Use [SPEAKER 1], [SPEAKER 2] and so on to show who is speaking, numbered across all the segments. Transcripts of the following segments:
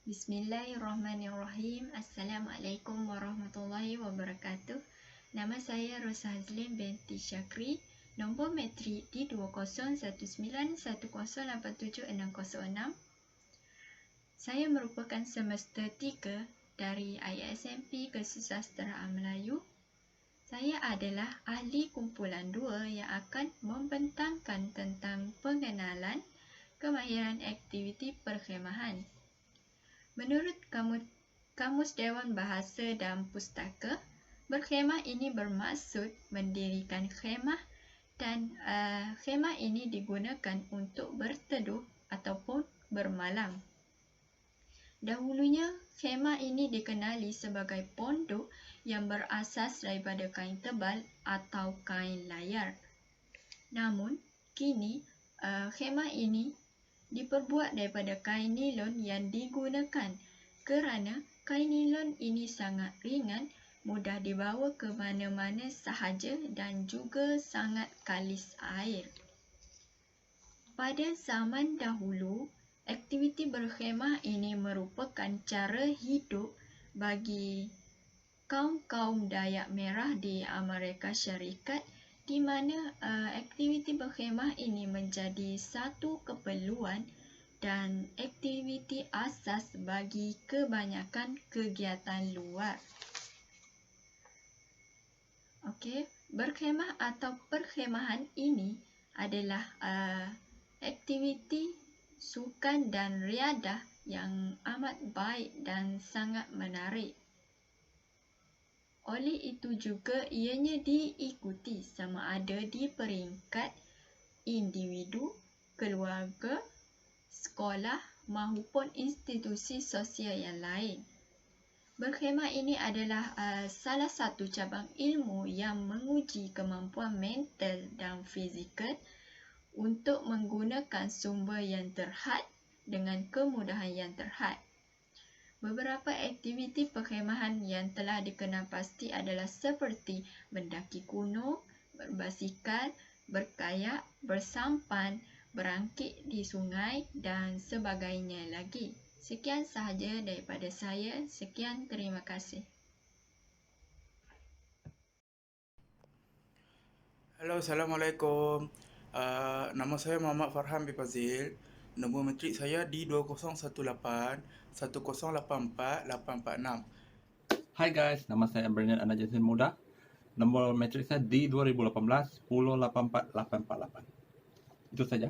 [SPEAKER 1] Bismillahirrahmanirrahim. Assalamualaikum warahmatullahi wabarakatuh. Nama saya Rosa Hazlin binti Syakri. Nombor matrik D20191087606. Saya merupakan semester 3 dari ISMP Kesusasteraan Melayu. Saya adalah ahli kumpulan 2 yang akan membentangkan tentang pengenalan kemahiran aktiviti perkhemahan. Menurut Kamus Dewan Bahasa dan Pustaka, berkhemah ini bermaksud mendirikan khemah dan khemah ini digunakan untuk berteduh ataupun bermalam. Dahulunya, khemah ini dikenali sebagai pondok yang berasas daripada kain tebal atau kain layar. Namun, kini khemah ini diperbuat daripada kain nilon yang digunakan kerana kain nilon ini sangat ringan, mudah dibawa ke mana-mana sahaja dan juga sangat kalis air. Pada zaman dahulu, aktiviti berkhemah ini merupakan cara hidup bagi kaum-kaum Dayak Merah di Amerika Syarikat, di mana aktiviti berkhemah ini menjadi satu keperluan dan aktiviti asas bagi kebanyakan kegiatan luar. Berkhemah atau perkhemahan ini adalah aktiviti sukan dan riadah yang amat baik dan sangat menarik. Oleh itu juga ianya diikuti sama ada di peringkat individu, keluarga, sekolah maupun institusi sosial yang lain. Berkhemah ini adalah salah satu cabang ilmu yang menguji kemampuan mental dan fizikal untuk menggunakan sumber yang terhad dengan kemudahan yang terhad. Beberapa aktiviti perkhemahan yang telah dikenal pasti adalah seperti mendaki gunung, berbasikal, berkayak, bersampan, berangkit di sungai dan sebagainya lagi. Sekian sahaja daripada saya. Sekian, terima kasih.
[SPEAKER 2] Halo, Assalamualaikum. Nama saya Muhammad Farhan bin Fazil. Nombor matrik saya D20181084846.
[SPEAKER 3] Hai guys, nama saya Bernard Anajasin Muda. Nombor matrik saya di 2018 1084848. Itu saja.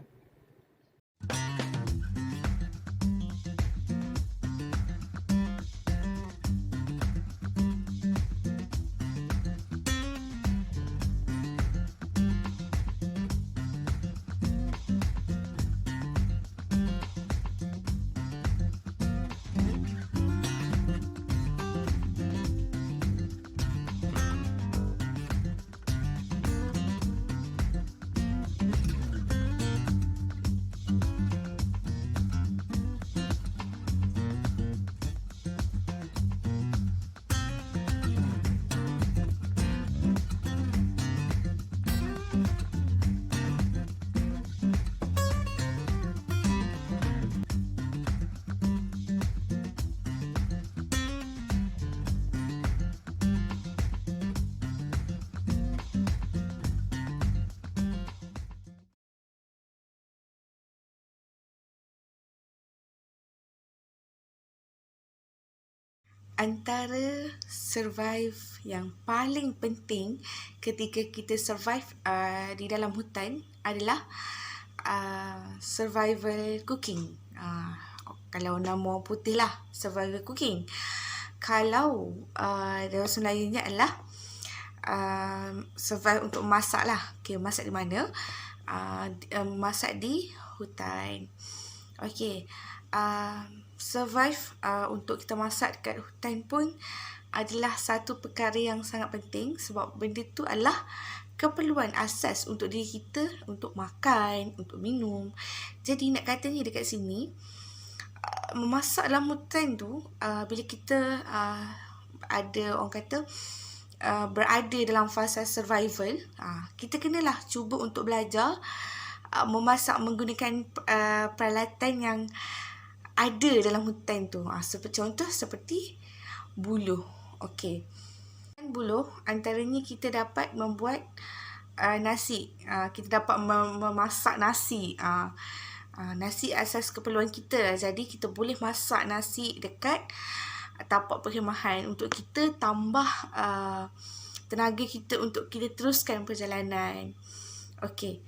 [SPEAKER 4] Antara survive yang paling penting ketika kita survive di dalam hutan adalah survival cooking. Kalau nama putih lah, survival cooking. Kalau dalam Melayunya adalah survive untuk masak lah. Okay, masak di mana? Masak di hutan. Okay. Survive untuk kita masak dekat hutan pun adalah satu perkara yang sangat penting, sebab benda tu adalah keperluan asas untuk diri kita, untuk makan, untuk minum. Jadi nak katanya dekat sini, memasak dalam hutan tu, bila kita ada orang kata berada dalam fasa survival, kita kenalah cuba untuk belajar memasak menggunakan peralatan yang ada dalam hutan tu. Contoh seperti buluh. Okey. Buluh antaranya kita dapat membuat nasi. Kita dapat memasak nasi. Nasi asas keperluan kita. Jadi kita boleh masak nasi dekat tapak perkhemahan untuk kita tambah tenaga kita untuk kita teruskan perjalanan. Okey.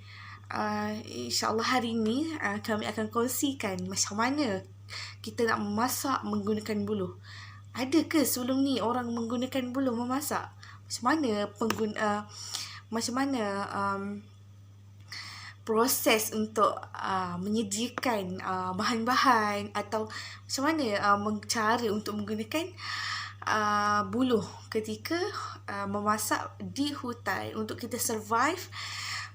[SPEAKER 4] InsyaAllah hari ini kami akan kongsikan macam mana kita nak memasak menggunakan buluh. Ada ke sebelum ni orang menggunakan buluh memasak? Macam mana proses untuk menyediakan bahan-bahan atau macam mana cara untuk menggunakan buluh ketika memasak di hutan untuk kita survive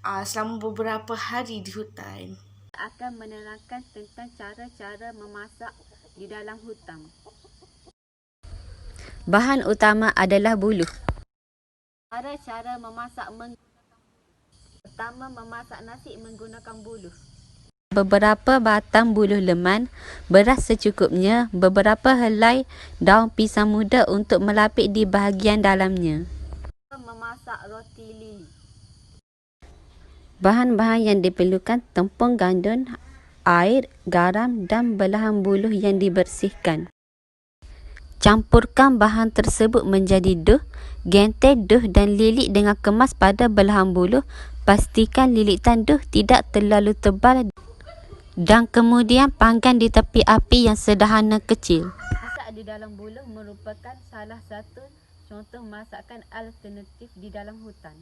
[SPEAKER 4] selama beberapa hari di hutan.
[SPEAKER 5] Akan menerangkan tentang cara-cara memasak di dalam hutan. Bahan utama adalah buluh. Cara memasak pertama, memasak nasi menggunakan buluh. Beberapa batang buluh leman, beras secukupnya, beberapa helai daun pisang muda untuk melapik di bahagian dalamnya. Memasak roti lili. Bahan-bahan yang diperlukan: tepung gandum, air, garam dan belahan buluh yang dibersihkan. Campurkan bahan tersebut menjadi dough. Gentel dough dan lilit dengan kemas pada belahan buluh. Pastikan lilitan dough tidak terlalu tebal dan kemudian panggang di tepi api yang sederhana kecil. Masak di dalam buluh merupakan salah satu contoh masakan alternatif di dalam hutan.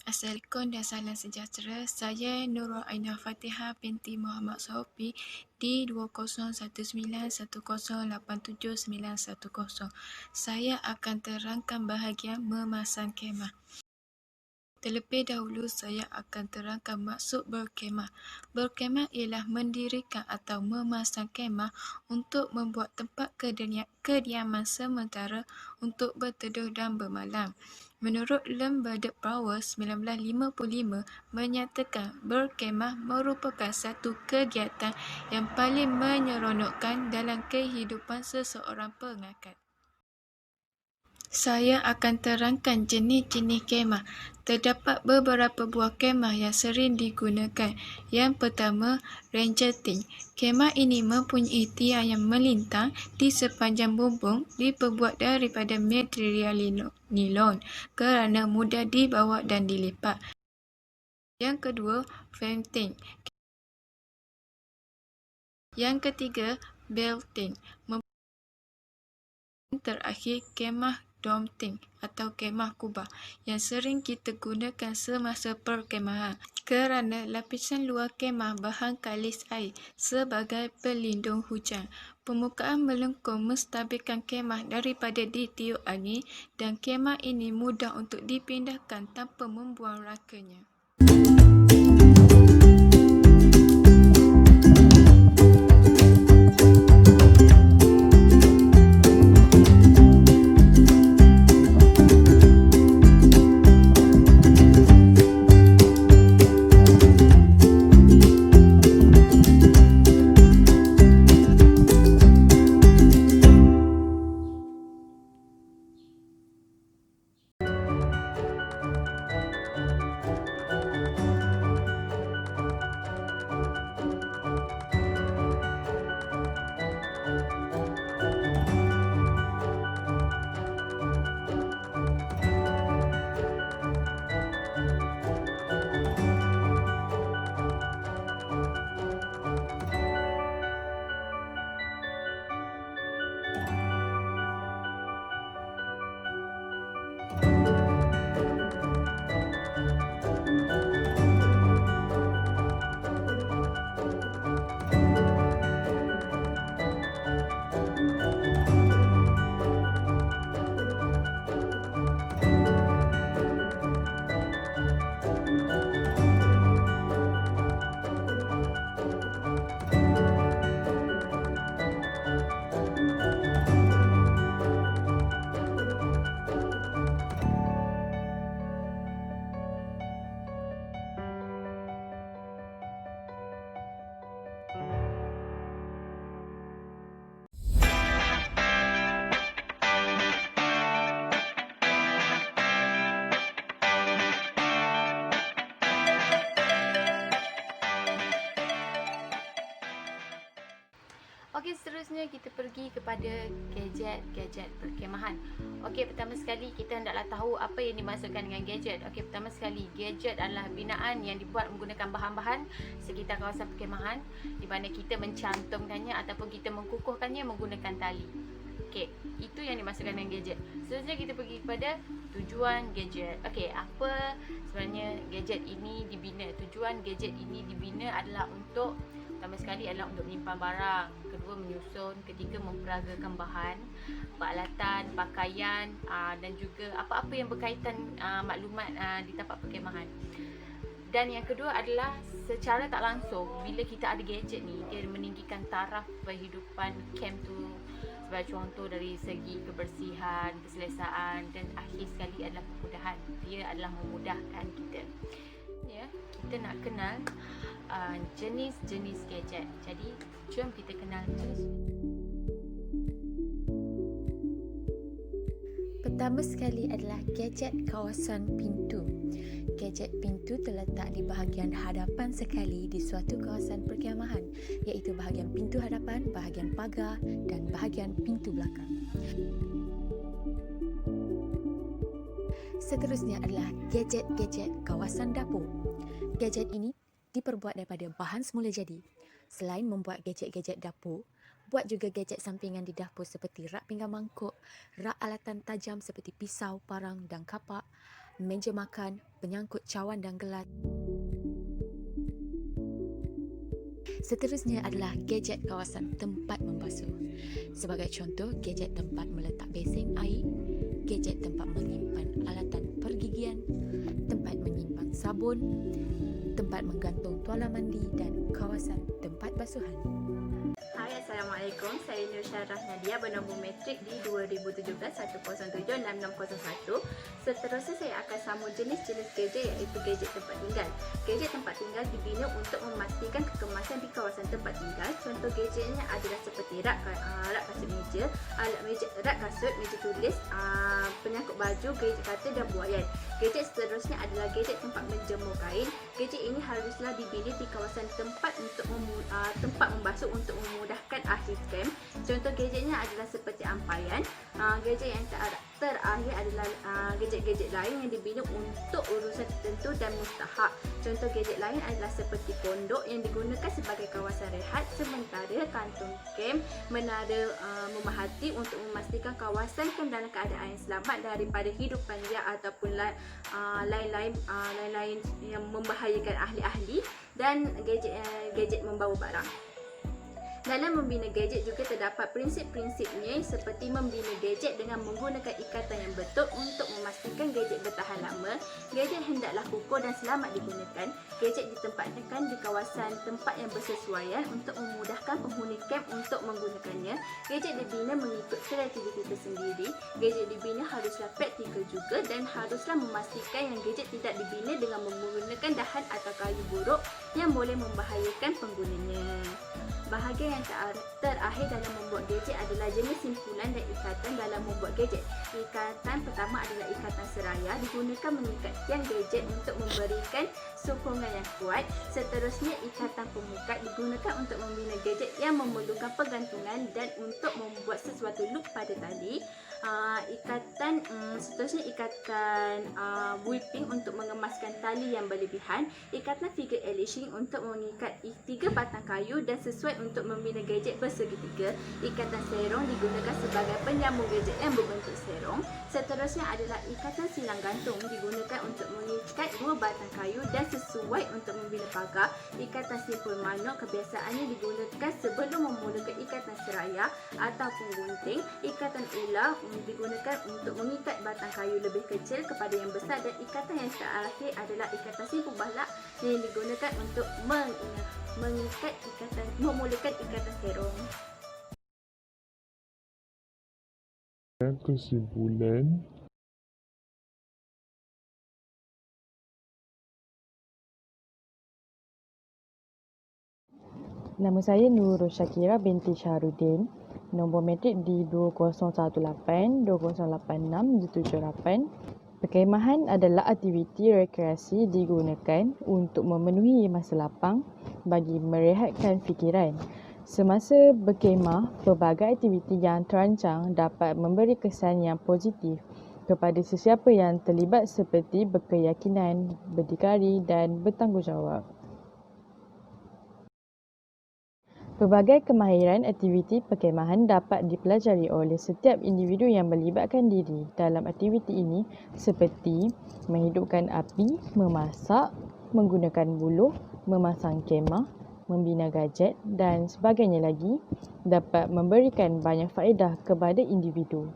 [SPEAKER 1] Assalamualaikum dan salam sejahtera. Saya Nurul Ainah Fatihah binti Muhammad Sohopi di 201910879110. Saya akan terangkan bahagian memasang kemah. Terlebih dahulu saya akan terangkan maksud berkemah. Berkemah ialah mendirikan atau memasang kemah untuk membuat tempat kediaman sementara untuk berteduh dan bermalam. Menurut Lembaga Power 1955 menyatakan berkemah merupakan satu kegiatan yang paling menyeronokkan dalam kehidupan seseorang pengangkat. Saya akan terangkan jenis-jenis kemah. Terdapat beberapa buah kemah yang sering digunakan. Yang pertama, Ranger Tent. Kemah ini mempunyai tiang yang melintang di sepanjang bumbung, diperbuat daripada material nilon kerana mudah dibawa dan dilipat. Yang kedua, Frame Tent. Yang ketiga, Bell Tent. Terakhir, kemah Dome Tent atau kemah kubah yang sering kita gunakan semasa perkemahan kerana lapisan luar kemah bahan kalis air sebagai pelindung hujan. Permukaan melengkung menstabilkan kemah daripada ditiup angin dan kemah ini mudah untuk dipindahkan tanpa membuang rakanya.
[SPEAKER 5] Seterusnya kita pergi kepada gadget-gadget perkhemahan. Okey, pertama sekali kita hendaklah tahu apa yang dimaksudkan dengan gadget. Okey, pertama sekali gadget adalah binaan yang dibuat menggunakan bahan-bahan sekitar kawasan perkhemahan di mana kita mencantumkannya ataupun kita mengukuhkannya menggunakan tali. Okey, itu yang dimaksudkan dengan gadget. Seterusnya kita pergi kepada tujuan gadget. Okey, apa sebenarnya gadget ini dibina? Tujuan gadget ini dibina adalah untuk, pertama sekali adalah untuk menyimpan barang, kedua menyusun, ketiga memperagakan bahan, peralatan, pakaian dan juga apa-apa yang berkaitan maklumat di tempat perkhemahan. Dan yang kedua adalah secara tak langsung, bila kita ada gadget ni, dia meninggikan taraf kehidupan kamp tu. Sebagai contoh dari segi kebersihan, keselesaan dan akhir sekali adalah kemudahan. Dia adalah memudahkan kita. Ya, kita nak kenal jenis-jenis gadget. Jadi, jom kita kenal jenis. Pertama sekali adalah gadget kawasan pintu. Gadget pintu terletak di bahagian hadapan sekali di suatu kawasan perkhemahan, iaitu bahagian pintu hadapan, bahagian pagar dan bahagian pintu belakang. Seterusnya adalah gadget-gadget kawasan dapur. Gadget ini diperbuat daripada bahan semula jadi. Selain membuat gadget-gadget dapur, buat juga gadget sampingan di dapur seperti rak pinggan mangkuk, rak alatan tajam seperti pisau, parang dan kapak, meja makan, penyangkut cawan dan gelas. Seterusnya adalah gadget kawasan tempat membasuh. Sebagai contoh, gadget tempat meletak besen air, gadget tempat menyimpan alatan pergigian, tempat menyimpan sabun, tempat menggantung tuala mandi dan kawasan tempat basuhan.
[SPEAKER 1] Hai, Assalamualaikum. Saya Nur Syarah Nadia bernombor matrik di 2017-107-6601. Seterusnya saya akan sambung jenis-jenis gadget iaitu gadget tempat tinggal. Gadget tempat tinggal dibina untuk memastikan kekemasan di kawasan tempat tinggal. Contoh gadgetnya adalah seperti rak kasut meja, rak kasut, meja tulis, penyangkut baju, gadget katil dan buaian. Gadget seterusnya adalah gadget tempat menjemur kain. Gadget ini haruslah dibina di kawasan tempat untuk tempat membasuh untuk memudahkan ahli kamp. Contoh gadgetnya adalah seperti ampaian. Gadget yang terakhir adalah gadget-gadget lain yang dibina untuk urusan tertentu dan mustahak. Contoh gadget lain adalah seperti pondok yang digunakan sebagai kawasan rehat, sementara kantung kamp, menara memerhati untuk memastikan kawasan kamp dalam keadaan yang selamat daripada hidupan liar ataupun lain-lain yang membahayakan ahli-ahli, dan gadget membawa barang. Dalam membina gadget juga terdapat prinsip-prinsipnya seperti membina gadget dengan menggunakan ikatan yang betul untuk memastikan gadget bertahan lama. Gadget hendaklah kukuh dan selamat digunakan. Gadget ditempatkan di kawasan tempat yang bersesuaian untuk memudahkan penghuni kamp untuk menggunakannya. Gadget dibina mengikut kreativiti tersendiri. Gadget dibina haruslah praktikal juga dan haruslah memastikan yang gadget tidak dibina dengan menggunakan dahan atau kayu buruk yang boleh membahayakan penggunanya. Bahagian yang terakhir dalam membuat gadget adalah jenis simpulan dan ikatan dalam membuat gadget. Ikatan pertama adalah ikatan seraya, digunakan mengikat tiang gadget untuk memberikan sokongan yang kuat. Seterusnya, ikatan pemukat digunakan untuk membina gadget yang memerlukan pergantungan dan untuk membuat sesuatu loop pada tali. Seterusnya ikatan whipping untuk mengemaskan tali yang berlebihan. Ikatan figure elishing untuk mengikat 3 batang kayu dan sesuai untuk membina gadget bersegitiga. Ikatan serong digunakan sebagai penyambung gadget yang berbentuk serong. Seterusnya adalah ikatan silang gantung, digunakan untuk mengikat 2 batang kayu dan sesuai untuk membina pagar. Ikatan simpul manuk kebiasaannya digunakan sebelum memulakan ikatan seraya ataupun gunting. Ikatan ular digunakan untuk mengikat batang kayu lebih kecil kepada yang besar, dan ikatan yang terakhir adalah ikatan simpul balak yang digunakan untuk memulakan ikatan serong.
[SPEAKER 6] Kesimpulan,
[SPEAKER 7] nama saya Nurul Syakira binti Syahrudin. Nombor matrik di 2018-2086-78. Perkhemahan adalah aktiviti rekreasi digunakan untuk memenuhi masa lapang bagi merehatkan fikiran. Semasa berkemah, pelbagai aktiviti yang terancang dapat memberi kesan yang positif kepada sesiapa yang terlibat seperti berkeyakinan, berdikari dan bertanggungjawab. Pelbagai kemahiran aktiviti perkemahan dapat dipelajari oleh setiap individu yang melibatkan diri dalam aktiviti ini seperti menghidupkan api, memasak, menggunakan buluh, memasang kemah, membina gadget dan sebagainya lagi dapat memberikan banyak faedah kepada individu.